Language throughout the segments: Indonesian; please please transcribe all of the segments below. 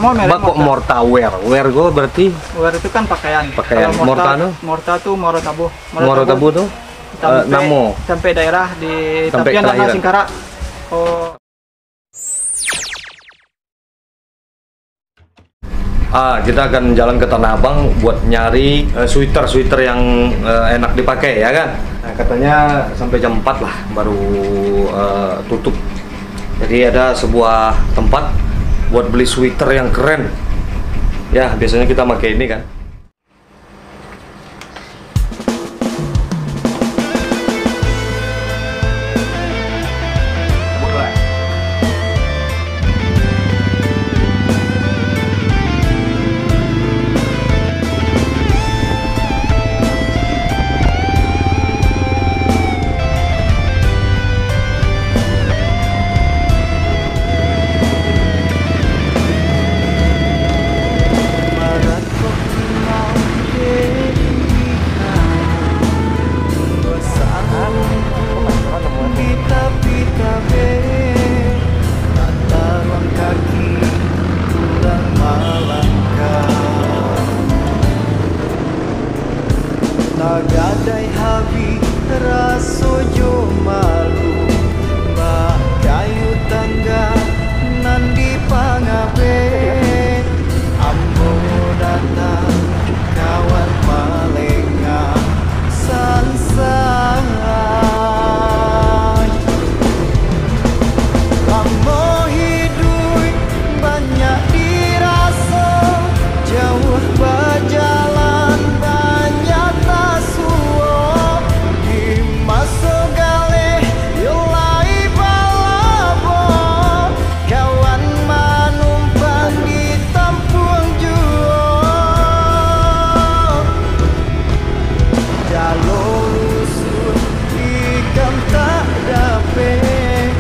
Semua merek Mbak kok Morta wear? Wear gue berarti? Wear itu kan pakaian. Pakaian. Kalau Morta tuh? Morta tuh Morotabu. Morotabu tuh? Namo. Sampai daerah di Sampai Tapian dan kelahiran. Singkara. Oh. Kita akan jalan ke Tanah Abang buat nyari sweater yang enak dipakai ya kan. Nah, katanya sampai jam 4 lah baru tutup. Jadi ada sebuah tempat buat beli sweater yang keren. Ya biasanya kita pakai ini kan. Gadai habi rasojo malu Mbak kayu tangga nandi pangabe Ambo datang kawan malenga sansai Lamo hidup banyak dirasa jauh berjalan banyak tasuo di masuk galeh yulai balabo kawan manumpang di tampung juo jalur usul ikan tak dapet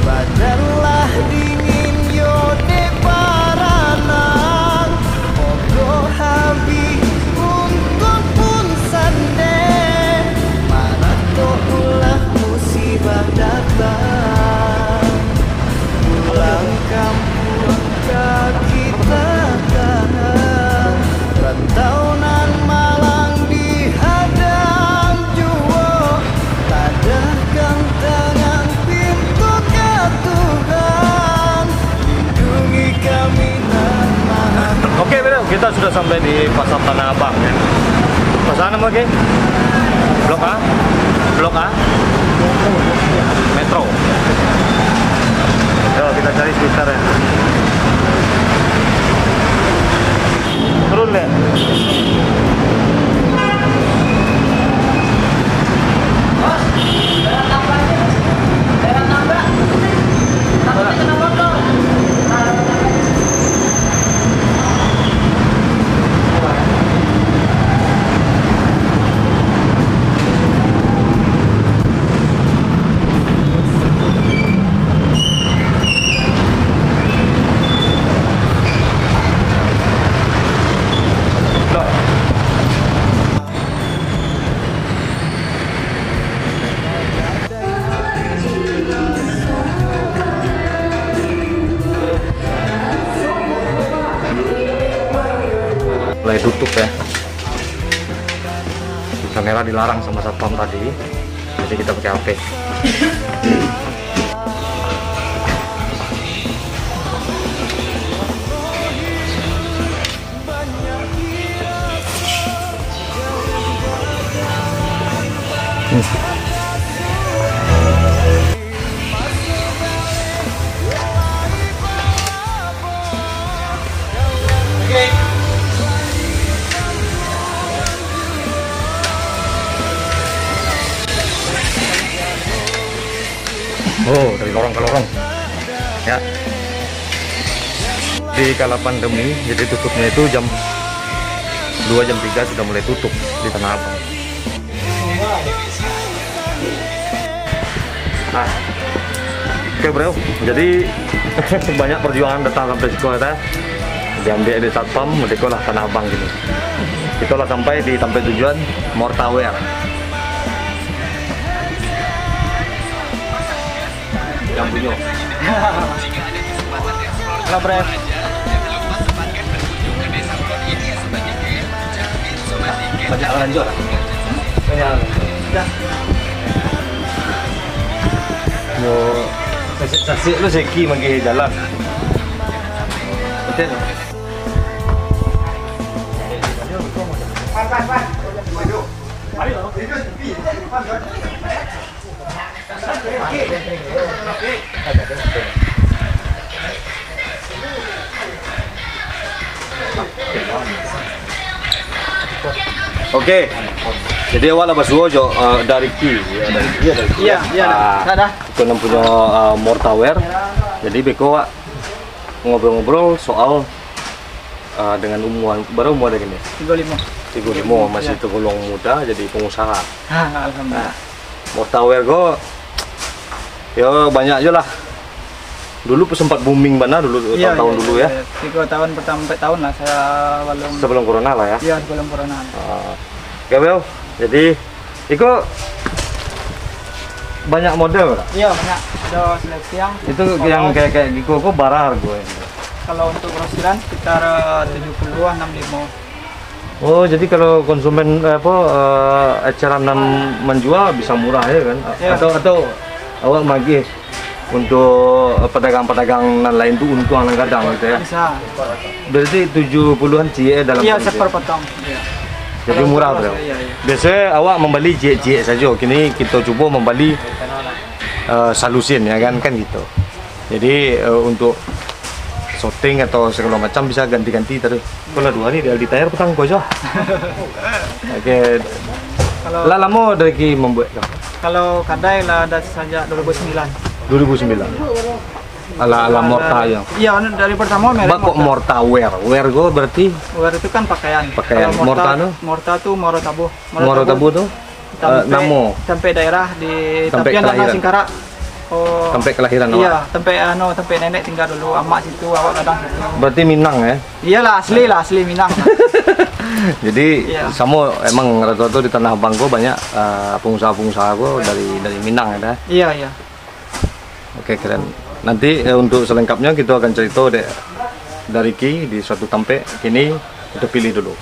badanlah dingin yode paranang ogoh habis untuk pun sande mana tohulah musibah datang pulang kampung kaki takkan rantauan malang dihadang juo tadahkan tangan pintu ke Tuhan lindungi kami dan maha. Oke bro, kita sudah sampai di Pasar Tanah Abang ya. Pasar apa lagi? Blok A? Blok A? Metro. Yuk kita cari sweater ya. Turun deh. Mulai tutup ya. Kamera dilarang sama satpam tadi, jadi kita pakai HP. Oh, dari lorong ke lorong ya. Di kala pandemi jadi tutupnya itu jam 2 jam 3 sudah mulai tutup di Tanah Abang. Nah, oke bro, jadi banyak perjuangan datang sampai sekolah kita diambil di satpam, lah Tanah Abang gini. Itulah sampai di tempat tujuan Morta Wear. Yang punya. Labres. banyak lanjut. Banyak. Dah. Mau sasik lu seki magi jalan. Betul. Oke. Jadi awal apa suojo dari Ki, dari Ki dari Ki. Iya, iya. Dah. Itu nam punya mortaware. Jadi beko Wak, ngobrol-ngobrol soal dengan baru umur ada gini. 35 masih tergolong muda jadi pengusaha. Alhamdulillah. Mortaware go ya banyak aja lah. Dulu sempat booming mana dulu tahun-tahun dulu ya. 3 tahun pertama 4 tahun lah saya Sebelum corona lah ya. Iya, sebelum corona. Oke, Bel. Jadi itu banyak model lah. Iya, banyak. Ada seleksi yang Itu yang kayak gitu kok barah gue. kalau untuk grosiran sekitar 70-an 65. Oh, jadi kalau konsumen eceran menjual bisa murah ya kan? Iya. Atau awak magi untuk pedagang-pedagang lain tuh untung kadang gitu ya. Bisa. Berarti 70-an CE dalam Iya, kondisi. seperpotong. Iya. Jadi Kalau murah, untuk bro. iya. Biasanya awak membeli CE saja. Kini kita coba membeli salusin ya kan gitu. Jadi untuk shooting atau segala macam bisa ganti-ganti terus. Kalau dua nih di tayar petang kau aja. Oke. Kalau Lah lama dari ki membuat kalau kadai lah ada sejak 2009. 2009. Ala morta ya. Iya, dari pertama merek Mbak kok mortaware? Wear go berarti Wear itu kan pakaian. Pakaian. Kalau Morta no? Morta tuh Moro Tabu. Moro tabu tuh namo Tempe daerah di Tempe Tapian kelahiran. Danau Singkara. Oh. sampai kelahiran awak. Iya, tempe nenek tinggal dulu, amak situ, awak kadang situ. Berarti Minang ya. Iyalah, asli Minang. Jadi Iya. sama emang rata-rata di Tanah Abang gua banyak pengusaha-pengusaha gua dari Minang ya. Iya. Oke, keren. Nanti untuk selengkapnya kita akan cerita dari Ki di suatu tempe. Kini kita pilih dulu.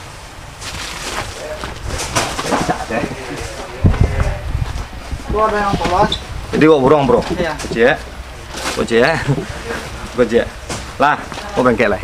Itu ada yang polos. Jadi gua burung bro. Iya. Cie. Lah, mau bengkel lah.